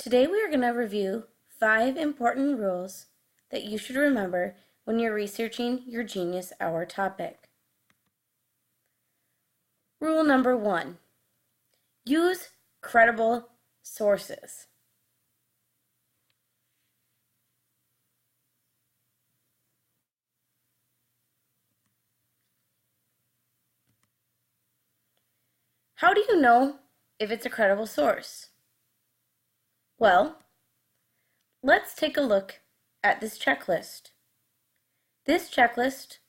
Today we are going to review 5 important rules that you should remember when you're researching your Genius Hour topic. Rule number 1. Use credible sources. How do you know if it's a credible source? Well, let's take a look at this checklist. This checklist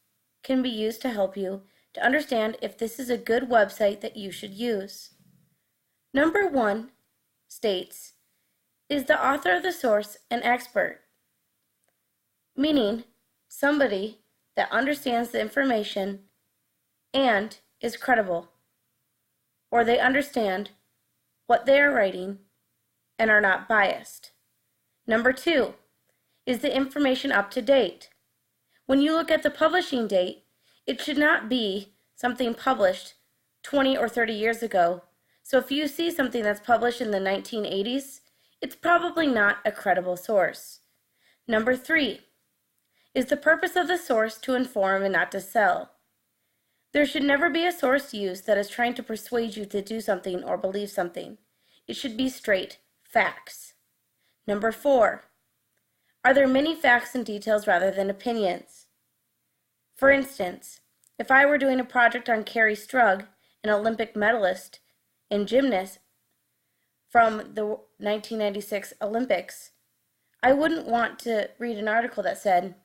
can be used to help you to understand if this is a good website that you should use. Number 1 states, is the author of the source an expert? Meaning, somebody that understands the information and is credible, or they understand what they are writing and are not biased. Number 2, is the information up to date? When you look at the publishing date, it should not be something published 20 or 30 years ago. So if you see something that's published in the 1980s, it's probably not a credible source. Number 3, is the purpose of the source to inform and not to sell? There should never be a source used that is trying to persuade you to do something or believe something. It should be straight facts. Number 4, are there many facts and details rather than opinions? For instance, if I were doing a project on Kerri Strug, an Olympic medalist and gymnast from the 1996 Olympics, I wouldn't want to read an article that said,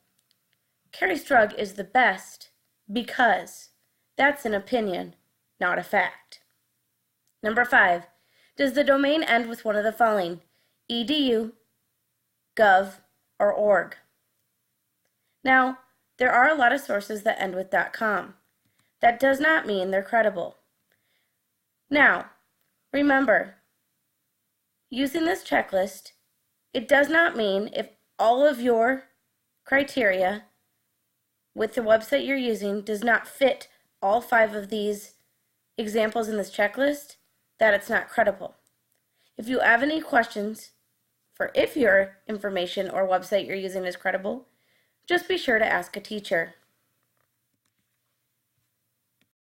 Kerri Strug is the best because. That's an opinion, not a fact. Number 5, does the domain end with one of the following, edu, gov, or org? Now, there are a lot of sources that end with .com. That does not mean they're credible. Now, remember, using this checklist, it does not mean if all of your criteria with the website you're using does not fit all 5 of these examples in this checklist, that it's not credible. If you have any questions for if your information or website you're using is credible, just be sure to ask a teacher.